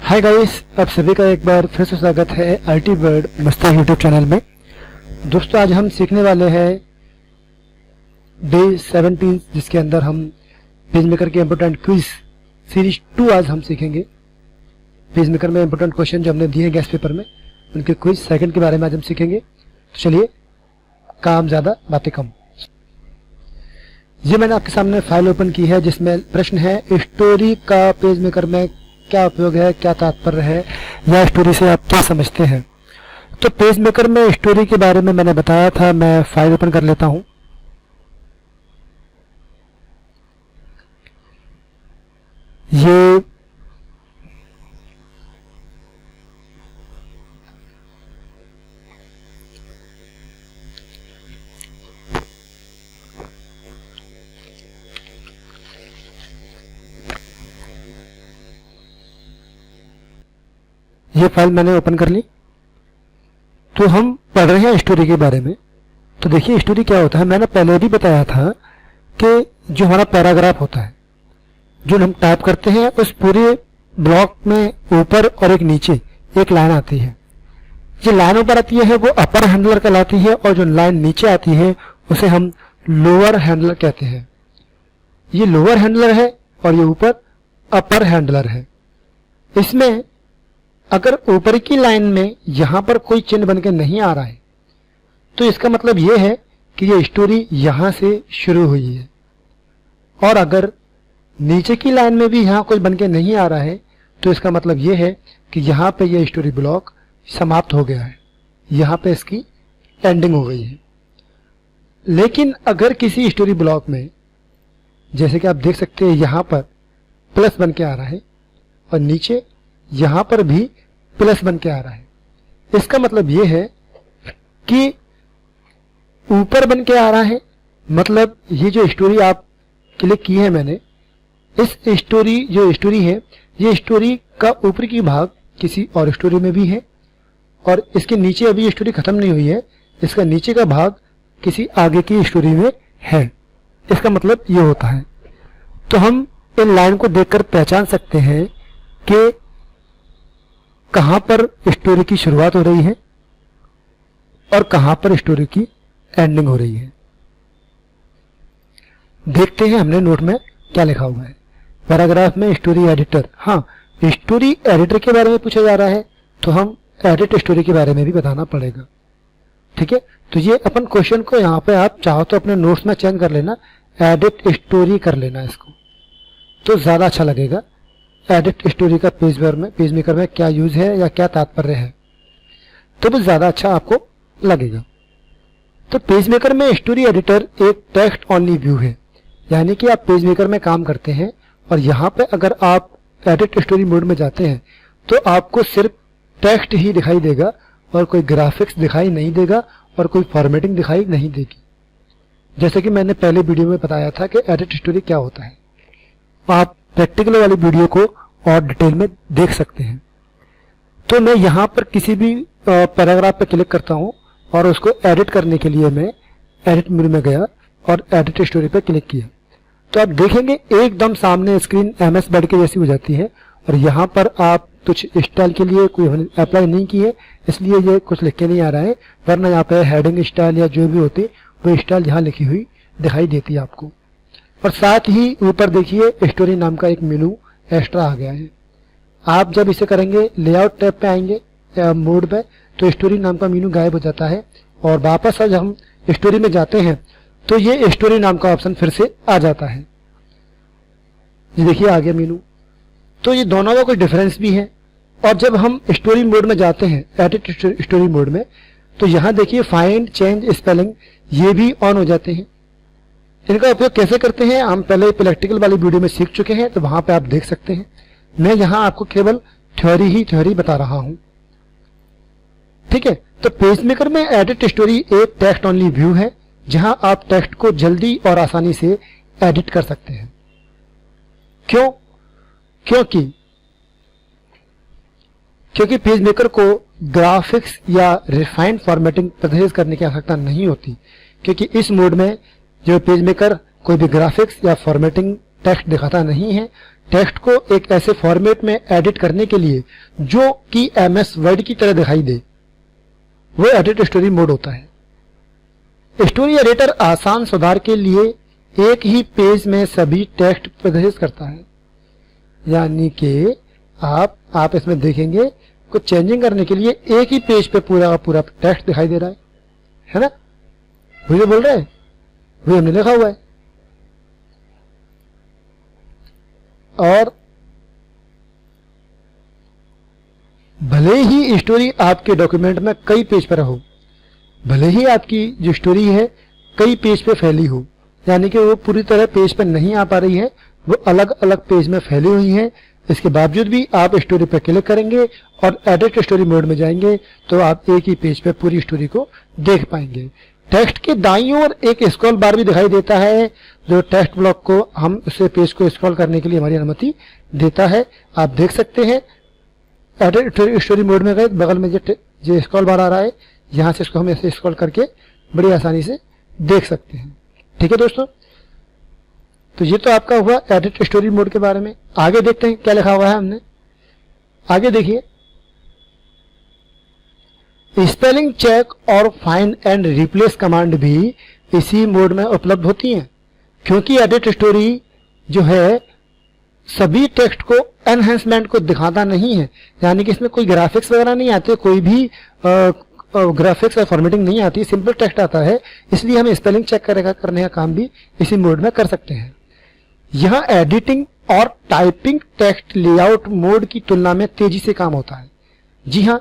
Hi guys, आप सभी का एक बार फिर से स्वागत है आईटी वर्ड मस्ती यूट्यूब चैनल में। दोस्तों, आज हम सीखने वाले हैं डे 17, जिसके अंदर हम पेजमेकर के इम्पोर्टेंट क्विज सीरीज 2 आज हम सीखेंगे। पेजमेकर में इम्पोर्टेंट क्वेश्चन जो हमने दिए हैं गेस्ट पेपर में, उनके क्विज सेकंड के बारे में आज हम सीखेंगे। तो चलिए, काम ज्यादा बातें कम। ये मैंने आपके सामने फाइल ओपन की है जिसमें प्रश्न है स्टोरी का पेजमेकर में क्या उपयोग है, क्या तात्पर्य है, या स्टोरी से आप क्या समझते हैं। तो पेजमेकर में स्टोरी के बारे में मैंने बताया था। मैं फाइल ओपन कर लेता हूं। ये फाइल मैंने ओपन कर ली। तो हम पढ़ रहे हैं स्टोरी के बारे में। तो देखिए, स्टोरी क्या होता है। मैंने पहले भी बताया था कि जो हमारा पैराग्राफ होता है, जो हम टाइप करते हैं, उस पूरे ब्लॉक में ऊपर और एक नीचे एक लाइन आती है। जो लाइन ऊपर आती है वो अपर हैंडलर कहलाती है, और जो लाइन नीचे आती है उसे हम लोअर हैंडलर कहते हैं। ये लोअर हैंडलर है और ये ऊपर अपर हैंडलर है। इसमें अगर ऊपर की लाइन में यहां पर कोई चिन्ह बनके नहीं आ रहा है तो इसका मतलब यह है कि ये स्टोरी यहां से शुरू हुई है, और अगर नीचे की लाइन में भी यहां कुछ बनके नहीं आ रहा है तो इसका मतलब यह है कि यहां पे ये स्टोरी ब्लॉक समाप्त हो गया है, यहां पे इसकी एंडिंग हो गई है। लेकिन अगर किसी स्टोरी ब्लॉक में, जैसे कि आप देख सकते हैं, यहां पर प्लस बन के आ रहा है और नीचे यहां पर भी प्लस बन के आ रहा है, इसका मतलब यह है कि ऊपर बन के आ रहा है। मतलब ये जो स्टोरी आप क्लिक की है मैंने, इस स्टोरी जो स्टोरी है, ये स्टोरी का ऊपर की भाग किसी और स्टोरी में भी है, और इसके नीचे अभी ये स्टोरी खत्म नहीं हुई है, इसका नीचे का भाग किसी आगे की स्टोरी में है। इसका मतलब ये होता है। तो हम इन लाइन को देखकर पहचान सकते हैं कि कहां पर स्टोरी की शुरुआत हो रही है और कहां पर स्टोरी की एंडिंग हो रही है। देखते हैं हमने नोट में क्या लिखा हुआ है। पैराग्राफ में स्टोरी एडिटर। हाँ, स्टोरी एडिटर के बारे में पूछा जा रहा है तो हम एडिट स्टोरी के बारे में भी बताना पड़ेगा। ठीक है, तो ये अपन क्वेश्चन को यहाँ पे आप चाहो तो अपने नोट्स में चेंज कर लेना, एडिट स्टोरी कर लेना इसको, तो ज्यादा अच्छा लगेगा। एडिट स्टोरी का पेजमेकर में क्या यूज है या क्या तात्पर्य है, तो वो ज्यादा अच्छा आपको लगेगा। तो पेजमेकर में स्टोरी एडिटर एक टेक्स्ट ओनली व्यू है, यानी कि आप पेजमेकर में काम करते हैं और यहाँ पे अगर आप एडिट स्टोरी मोड में जाते हैं तो आपको सिर्फ टेक्स्ट ही दिखाई देगा और कोई ग्राफिक्स दिखाई नहीं देगा और कोई फॉर्मेटिंग दिखाई नहीं देगी। जैसे कि मैंने पहले वीडियो में बताया था कि एडिट स्टोरी क्या होता है, आप प्रैक्टिकल वाली वीडियो को और डिटेल में देख सकते हैं। तो मैं यहाँ पर किसी भी पैराग्राफ पे क्लिक करता हूँ और उसको एडिट करने के लिए मैं एडिट मेनू में गया और एडिट स्टोरी पे क्लिक किया, तो आप देखेंगे एकदम सामने स्क्रीन MS वर्ड के जैसी हो जाती है। और यहाँ पर आप कुछ स्टाइल के लिए कोई अप्लाई नहीं की है, इसलिए ये कुछ लिख के नहीं आ रहा है, वरना यहाँ पे हेडिंग स्टाइल या जो भी होती वो स्टाइल यहाँ लिखी हुई दिखाई देती है आपको। और साथ ही ऊपर देखिए स्टोरी नाम का एक मेनू एक्स्ट्रा आ गया है। आप जब इसे करेंगे, लेआउट टैब पे आएंगे मोड पे, तो स्टोरी नाम का मेनू गायब हो जाता है, और वापस आज हम स्टोरी में जाते हैं तो ये स्टोरी नाम का ऑप्शन फिर से आ जाता है। ये देखिए आ गया मेनू। तो ये दोनों का कोई डिफरेंस भी है। और जब हम स्टोरी मोड में जाते हैं, एडिट स्टोरी मोड में, तो यहाँ देखिए फाइंड, चेंज, स्पेलिंग, ये भी ऑन हो जाते हैं। इनका उपयोग कैसे करते हैं हम पहले प्रैक्टिकल वाली वीडियो में सीख चुके हैं, तो वहां पे आप देख सकते हैं। मैं यहाँ आपको केवल थ्योरी बता रहा हूं। ठीक है, तो पेजमेकर में एडिट स्टोरी एक टेक्स्ट ओनली व्यू है, जहां आप टेक्स्ट को जल्दी और आसानी से एडिट कर सकते हैं। क्यों? क्योंकि पेजमेकर को ग्राफिक्स या रिफाइंड फॉर्मेटिंग परचेज करने की आवश्यकता नहीं होती, क्योंकि इस मोड में जो पेजमेकर कोई भी ग्राफिक्स या फॉर्मेटिंग टेक्स्ट दिखाता नहीं है, टेक्स्ट को एक ऐसे फॉर्मेट में एडिट करने के लिए जो कि MS वर्ड की तरह दिखाई दे, वो एडिट स्टोरी मोड होता है। स्टोरी एडिटर आसान सुधार के लिए एक ही पेज में सभी टेक्स्ट प्रदर्शित करता है, यानी कि आप इसमें देखेंगे कुछ चेंजिंग करने के लिए एक ही पेज पे पूरा का पूरा टेक्स्ट दिखाई दे रहा है ना? वही जो बोल रहा है वही हमने लिखा हुआ है। और भले ही स्टोरी आपके डॉक्यूमेंट में कई पेज पर हो, भले ही आपकी जो स्टोरी है कई पेज पे फैली हो, यानी कि वो पूरी तरह पेज पे नहीं आ पा रही है, वो अलग अलग पेज में फैली हुई है, इसके बावजूद भी आप स्टोरी पर क्लिक करेंगे और एडिट स्टोरी मोड में जाएंगे तो आप एक ही पेज पे पूरी स्टोरी को देख पाएंगे। टेक्स्ट के दाईं ओर एक स्क्रॉल बार भी दिखाई देता है जो टेक्स्ट ब्लॉक को हम उसे पेज को स्क्रॉल करने के लिए हमारी अनुमति देता है। आप देख सकते हैं एडिट स्टोरी मोड में गए, बगल में जो स्क्रॉल बार आ रहा है यहां से इसको हम ऐसे स्क्रॉल करके बड़ी आसानी से देख सकते हैं। ठीक है दोस्तों, तो ये तो आपका हुआ एडिट स्टोरी मोड के बारे में। आगे देखते हैं क्या लिखा हुआ है हमने। आगे देखिए, स्पेलिंग चेक और फाइंड एंड रिप्लेस कमांड भी इसी मोड में उपलब्ध होती हैं, क्योंकि एडिट स्टोरी जो है सभी टेक्स्ट को एनहेंसमेंट को दिखाता नहीं है, यानी कि इसमें कोई ग्राफिक्स वगैरह नहीं आते, कोई भी ग्राफिक्स और फॉर्मेटिंग नहीं आती, सिंपल टेक्स्ट आता है। इसलिए हम स्पेलिंग चेक करने का काम भी इसी मोड में कर सकते हैं। यहां एडिटिंग और टाइपिंग टेक्स्ट लेआउट मोड की तुलना में तेजी से काम होता है। जी हां,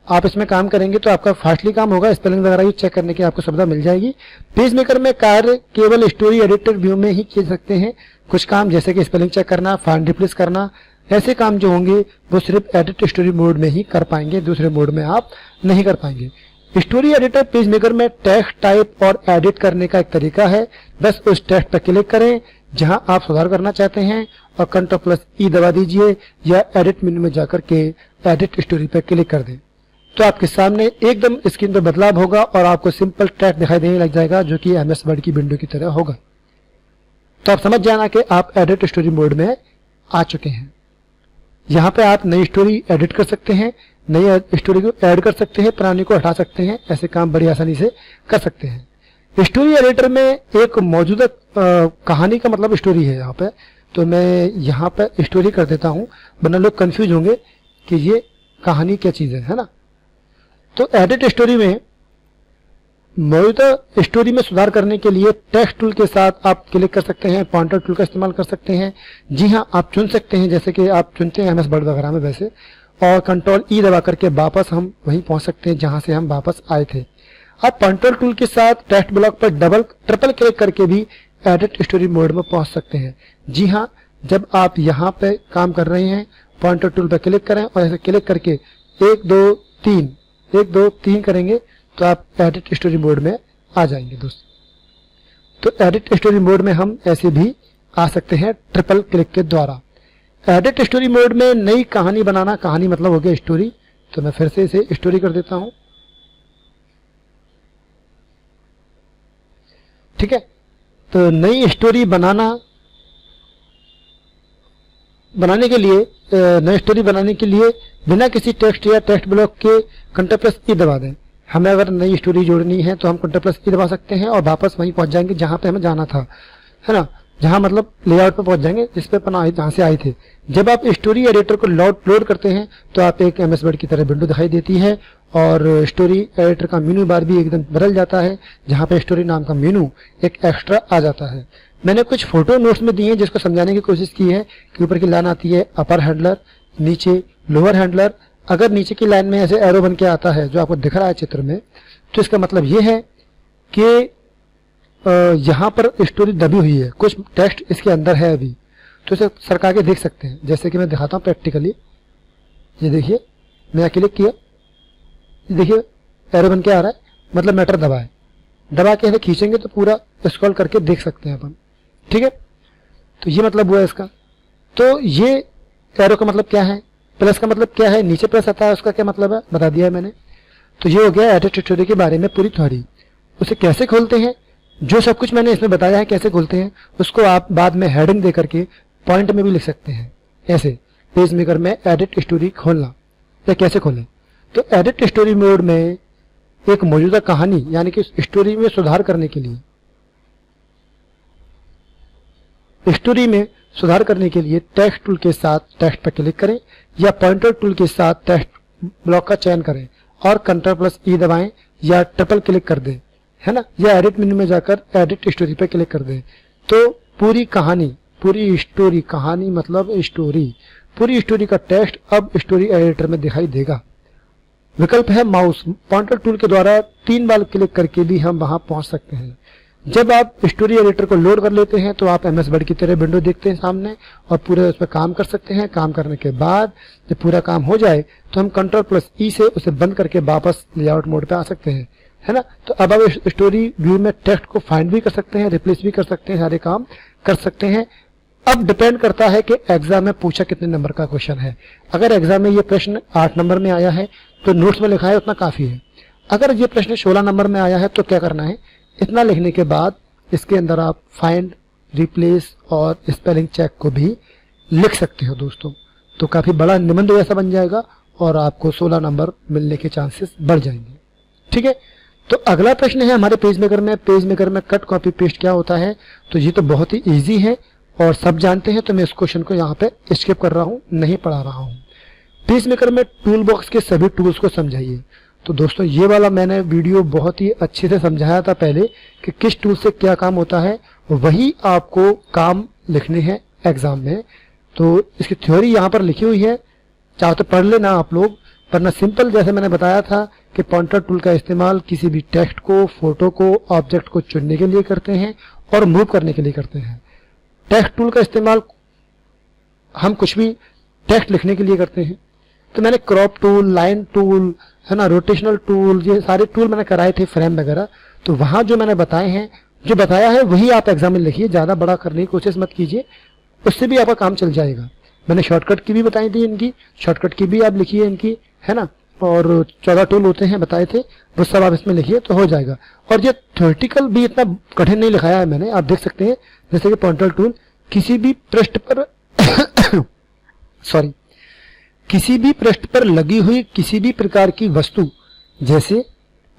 आप इसमें काम करेंगे तो आपका फास्टली काम होगा, स्पेलिंग वगैरह भी चेक करने की आपको सुविधा मिल जाएगी। पेज मेकर में कार्य केवल स्टोरी एडिटर व्यू में ही किए सकते हैं। कुछ काम जैसे कि स्पेलिंग चेक करना, फाइंड रिप्लेस करना, ऐसे काम जो होंगे वो सिर्फ एडिट स्टोरी मोड में ही कर पाएंगे, दूसरे मोड में आप नहीं कर पाएंगे। स्टोरी एडिटर पेज मेकर में टेक्स्ट टाइप और एडिट करने का एक तरीका है। बस उस टेक्स्ट पर क्लिक करें जहां आप सुधार करना चाहते हैं और Ctrl+E दबा दीजिए या एडिट मेन्यू में जाकर के एडिट स्टोरी पर क्लिक कर दें, तो आपके सामने एकदम स्क्रीन पर बदलाव होगा और आपको सिंपल टेक्स्ट दिखाई देने लग जाएगा जो कि MS वर्ड की विंडो की तरह होगा। तो आप समझ जाना कि आप एडिट स्टोरी मोड में आ चुके हैं। यहाँ पे आप नई स्टोरी एडिट कर सकते हैं, नई स्टोरी को ऐड कर सकते हैं, पुरानी को हटा सकते हैं, ऐसे काम बड़ी आसानी से कर सकते हैं। स्टोरी एडिटर में एक मौजूदा कहानी का मतलब स्टोरी है यहाँ पे, तो मैं यहाँ पे स्टोरी कर देता हूँ, वरना लोग कंफ्यूज होंगे कि ये कहानी क्या चीज है ना। तो एडिट स्टोरी में मौजूदा स्टोरी में सुधार करने के लिए टेक्स्ट टूल के साथ आप क्लिक कर सकते हैं, पॉइंटर टूल का इस्तेमाल कर सकते हैं। जी हाँ, आप चुन सकते हैं जैसे कि आप चुनते हैं MS वर्ड वगैरह में वैसे, और Ctrl+E दबा करके वापस हम वहीं पहुंच सकते हैं जहां से हम वापस आए थे। आप पॉइंटर टूल के साथ टेक्स्ट ब्लॉक पर ट्रिपल क्लिक करके भी एडिट स्टोरी मोड में पहुंच सकते हैं। जी हाँ, जब आप यहाँ पे काम कर रहे हैं पॉइंटर टूल पर क्लिक करें और ऐसे क्लिक करके 1 2 3 करेंगे तो आप एडिट स्टोरी मोड में आ जाएंगे दोस्तों। तो एडिट स्टोरी मोड में हम ऐसे भी आ सकते हैं ट्रिपल क्लिक के द्वारा। एडिट स्टोरी मोड में नई कहानी बनाना, कहानी मतलब हो गया स्टोरी, तो मैं फिर से इसे स्टोरी कर देता हूं। ठीक है, तो नई स्टोरी बनाने के लिए बिना किसी टेक्स्ट या टेक्स्ट ब्लॉक के Ctrl+E दबा दें। हमें अगर नई स्टोरी जोड़नी है तो हम Ctrl+E दबा सकते हैं और वापस वहीं पहुंच जाएंगे जहां पे हमें जाना था, है ना, जहां मतलब लेआउट पे पहुंच जाएंगे जिस पे अपन जहां से आए थे। जब आप स्टोरी एडिटर को लोड करते हैं तो आप एक MS वर्ड की तरह विंडो दिखाई देती है और स्टोरी एडिटर का मेनू बार भी एकदम बदल जाता है, जहां पे स्टोरी नाम का मेनू एक एक्स्ट्रा आ जाता है। मैंने कुछ फोटो नोट्स में दिए हैं जिसको समझाने की कोशिश की है कि ऊपर की लाइन आती है अपर हैंडलर, नीचे लोअर हैंडलर। अगर नीचे की लाइन में ऐसे एरो बन के आता है जो आपको दिख रहा है चित्र में, तो इसका मतलब ये है कि यहाँ पर स्टोरी दबी हुई है, कुछ टेक्स्ट इसके अंदर है अभी, तो इसे सरका के देख सकते हैं। जैसे कि मैं दिखाता हूँ प्रैक्टिकली, ये देखिए मैं क्लिक किया, ये देखिए एरो बन के आ रहा है, मतलब मैटर दबा है। दबा के ऐसे खींचेंगे तो पूरा स्क्रॉल करके देख सकते हैं अपन। ठीक है, तो ये मतलब हुआ इसका। तो ये एरो का मतलब क्या है, प्लस का मतलब क्या है, नीचे प्लस आता है उसका क्या मतलब है बता दिया है मैंने। तो ये हो गया एडिट स्टोरी के बारे में पूरी थ्योरी। उसे कैसे खोलते हैं, जो सब कुछ मैंने इसमें बताया है कैसे खोलते हैं, उसको आप बाद में हेडिंग दे करके पॉइंट में भी लिख सकते हैं। ऐसे पेज मेकर में एडिट स्टोरी खोलना, या कैसे खोलें? तो एडिट स्टोरी मोड में एक मौजूदा कहानी यानी कि स्टोरी में सुधार करने के लिए, स्टोरी में सुधार करने के लिए टेक्स्ट टूल के साथ टेक्स्ट पर क्लिक करें या पॉइंटर टूल के साथ टेक्स्ट ब्लॉक का चयन करें और Ctrl+E दबाएं या ट्रिपल क्लिक कर दें, है ना, या एडिट मेन्यू में जाकर एडिट स्टोरी पर क्लिक कर दें। तो पूरी कहानी, पूरी स्टोरी, कहानी मतलब स्टोरी, पूरी स्टोरी का टेक्स्ट अब स्टोरी एडिटर में दिखाई देगा। विकल्प है माउस, पॉइंटर टूल के द्वारा 3 बार क्लिक करके भी हम वहां पहुंच सकते हैं। जब आप स्टोरी एडिटर को लोड कर लेते हैं तो आप MS वर्ड की तरह विंडो देखते हैं सामने और पूरे उस पर काम कर सकते हैं। काम करने के बाद जब पूरा काम हो जाए तो हम Ctrl+E से उसे बंद करके वापस लेआउट मोड पे आ सकते हैं, है ना। तो अब आप स्टोरी व्यू में टेक्स्ट को फाइंड भी कर सकते हैं, रिप्लेस भी कर सकते हैं, सारे काम कर सकते हैं। अब डिपेंड करता है कि एग्जाम में पूछा कितने नंबर का क्वेश्चन है। अगर एग्जाम में ये प्रश्न 8 नंबर में आया है तो नोट्स में लिखा है उतना काफी है। अगर ये प्रश्न 16 नंबर में आया है तो क्या करना है, इतना लिखने के बाद इसके अंदर आप फाइंड, रिप्लेस और स्पेलिंग चेक को भी लिख सकते हो दोस्तों। तो काफी बड़ा निबंध जैसा बन जाएगा और आपको 16 नंबर मिलने के चांसेस बढ़ जाएंगे। ठीक है, तो अगला प्रश्न है हमारे पेज मेकर में। पेज मेकर में कट कॉपी पेस्ट क्या होता है? तो ये तो बहुत ही ईजी है और सब जानते हैं, तो मैं इस क्वेश्चन को यहाँ पे स्किप कर रहा हूँ, नहीं पढ़ा रहा हूँ। पेज मेकर में टूल बॉक्स के सभी टूल्स को समझाइए। तो दोस्तों ये वाला मैंने वीडियो बहुत ही अच्छे से समझाया था पहले कि किस टूल से क्या काम होता है, वही आपको काम लिखने हैं एग्जाम में। तो इसकी थ्योरी यहाँ पर लिखी हुई है, चाहे तो पढ़ लेना आप लोग, वरना सिंपल जैसे मैंने बताया था कि पॉइंटर टूल का इस्तेमाल किसी भी टेक्स्ट को, फोटो को, ऑब्जेक्ट को चुनने के लिए करते हैं और मूव करने के लिए करते हैं। टेक्स्ट टूल का इस्तेमाल हम कुछ भी टेक्स्ट लिखने के लिए करते हैं। तो मैंने क्रॉप टूल, लाइन टूल, है ना, रोटेशनल टूल, ये सारे टूल मैंने कराए थे, फ्रेम वगैरह। तो वहां जो मैंने बताए हैं, जो बताया है वही आप एग्जाम में लिखिए, ज्यादा बड़ा करने की कोशिश मत कीजिए, उससे भी आपका काम चल जाएगा। मैंने शॉर्टकट की भी बताई थी इनकी, शॉर्टकट की भी आप लिखिए इनकी, है ना, और 14 टूल होते हैं बताए थे, वो सब आप इसमें लिखिए तो हो जाएगा। और ये थ्योरेटिकल भी इतना कठिन नहीं लिखाया है मैंने, आप देख सकते हैं। जैसे कि पॉइंटर टूल किसी भी पृष्ठ पर सॉरी किसी भी पृष्ठ पर लगी हुई किसी भी प्रकार की वस्तु जैसे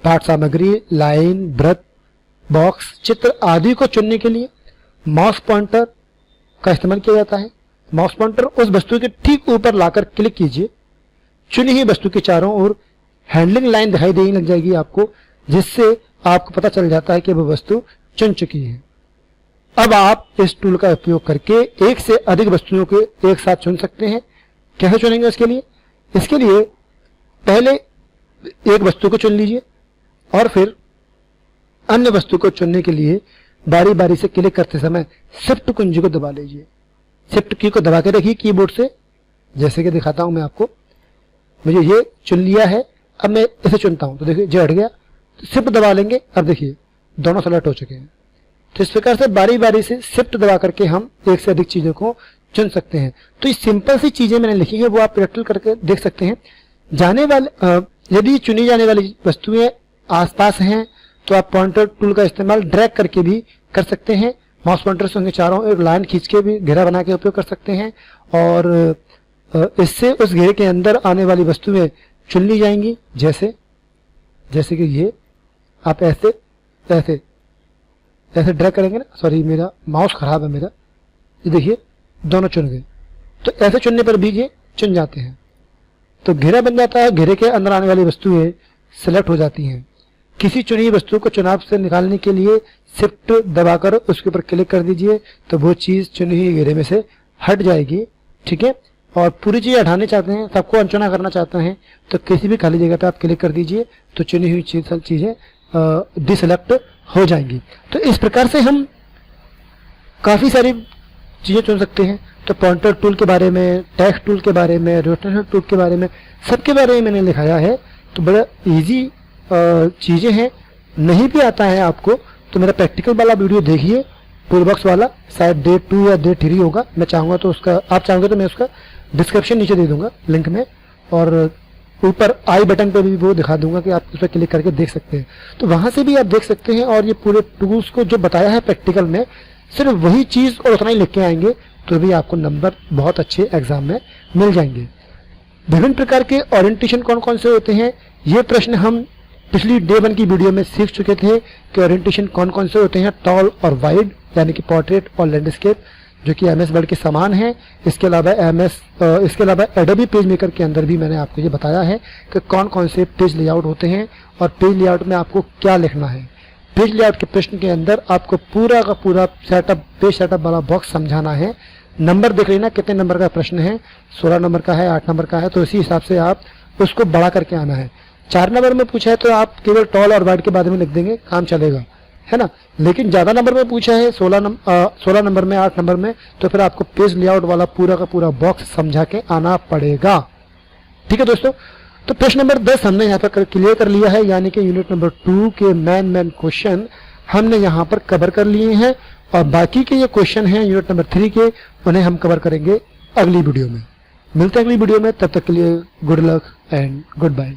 पाठ सामग्री, लाइन, वृत्त, बॉक्स, चित्र आदि को चुनने के लिए माउस पॉइंटर का इस्तेमाल किया जाता है। माउस पॉइंटर उस वस्तु के ठीक ऊपर लाकर क्लिक कीजिए, चुनी हुई वस्तु के चारों ओर हैंडलिंग लाइन दिखाई देने लग जाएगी आपको, जिससे आपको पता चल जाता है कि वह वस्तु चुन चुकी है। अब आप इस टूल का उपयोग करके एक से अधिक वस्तुओं को एक साथ चुन सकते हैं। कैसे चुनेंगे इसके लिए? इसके लिए पहले एक वस्तु को चुन लीजिए और फिर अन्य वस्तु को चुनने के लिए बारी बारी से क्लिक करते समय शिफ्ट कुंजी को दबा लीजिए। शिफ्ट की को दबा के रखिए कीबोर्ड से, जैसे कि दिखाता हूं मैं आपको। मुझे ये चुन लिया है, अब मैं इसे चुनता हूं तो देखिए जो हट गया। तो शिफ्ट दबा लेंगे, अब देखिए दोनों सेलेक्ट हो चुके हैं। तो इस प्रकार से बारी बारी से शिफ्ट दबा करके हम एक से अधिक चीजों को चुन सकते हैं। तो ये सिंपल सी चीजें मैंने लिखी है, वो आप प्रैक्टिकल करके देख सकते हैं। जाने वाले यदि चुनी जाने वाली वस्तुएं आसपास हैं तो आप पॉइंटर टूल का इस्तेमाल ड्रैग करके भी कर सकते हैं। माउस पॉइंटर से उनके चारों एक लाइन खींच के भी घेरा बना के उपयोग कर सकते हैं और इससे उस घेरे के अंदर आने वाली वस्तुएं चुन ली जाएंगी। जैसे कि ये आप ऐसे ऐसे ऐसे ड्रैग करेंगे ना, सॉरी मेरा माउस खराब है मेरा, ये देखिए दोनों चुन गए। तो ऐसे चुनने पर भी ये चुन जाते हैं, तो घेरा बन जाता है। घेरे के अंदर आने वाली वस्तुएं सिलेक्ट हो जाती हैं। किसी चुनी हुई वस्तु को चुनाव से निकालने के लिए शिफ्ट दबाकर उसके ऊपर क्लिक कर दीजिए तो वो चीज चुनी हुई घेरे में से हट जाएगी। ठीक है, और पूरी चीज हटाने चाहते हैं, सबको अनचुना करना चाहते हैं तो किसी भी खाली जगह पे आप क्लिक कर दीजिए तो चुनी हुई चीजें डिसेलेक्ट हो जाएंगी। तो इस प्रकार से हम काफी सारी चीजें चुन सकते हैं। तो पॉइंटर टूल के बारे में, टेक्स्ट टूल के बारे में, रोटेशन टूल के बारे में, सबके बारे में मैंने लिखाया है। तो बड़ा इजी चीजें हैं। नहीं भी आता है आपको तो मेरा प्रैक्टिकल वाला वीडियो देखिए, टूल बॉक्स वाला, शायद डे 2 या डे 3 होगा। मैं चाहूंगा तो उसका, आप चाहोगे तो मैं उसका डिस्क्रिप्शन नीचे दे दूंगा लिंक में, और ऊपर आई बटन पे भी वो दिखा दूंगा कि आप उस पर क्लिक करके देख सकते हैं। तो वहां से भी आप देख सकते हैं। और ये पूरे टूल्स को जो बताया है प्रैक्टिकल में, सिर्फ वही चीज और उतना ही लिख के आएंगे। तो भी आपको नंबर बहुत अच्छे एग्जाम में मिल जाएंगे। विभिन्न प्रकार के ओरिएंटेशन कौन कौन से होते हैं, ये प्रश्न हम पिछली डे 1 की वीडियो में सीख चुके थे कि ओरिएंटेशन कौन कौन से होते हैं। टॉल और वाइड यानी कि पोर्ट्रेट और लैंडस्केप, जो कि एमएस वर्ड के समान है। इसके अलावा एडोबी पेज मेकर के अंदर भी मैंने आपको ये बताया है कि कौन कौन से पेज लेआउट होते हैं और पेज लेआउट में आपको क्या लिखना है। पेज लेआउट के प्रश्न के अंदर आपको पूरा का पूरा सेटअप, पेज सेटअप वाला बॉक्स समझाना है। नंबर देख लेना कितने नंबर का प्रश्न है, 16 नंबर का है, 8 नंबर का है, तो इसी हिसाब से आप उसको बड़ा करके आना है। 4 नंबर में पूछा है तो आप केवल टॉल और वाइड के बारे में लिख देंगे, काम चलेगा, है ना। लेकिन ज्यादा नंबर में पूछा है 16 नंबर में, 8 नंबर में, तो फिर आपको पेज लेआउट वाला पूरा का पूरा बॉक्स समझा के आना पड़ेगा। ठीक है दोस्तों, तो प्रश्न नंबर 10 हमने यहाँ पर क्लियर कर लिया है, यानी कि यूनिट नंबर 2 के मेन क्वेश्चन हमने यहाँ पर कवर कर लिए हैं। और बाकी के ये क्वेश्चन हैं यूनिट नंबर 3 के, उन्हें हम कवर करेंगे अगली वीडियो में। मिलते हैं अगली वीडियो में, तब तक के लिए good luck and good bye.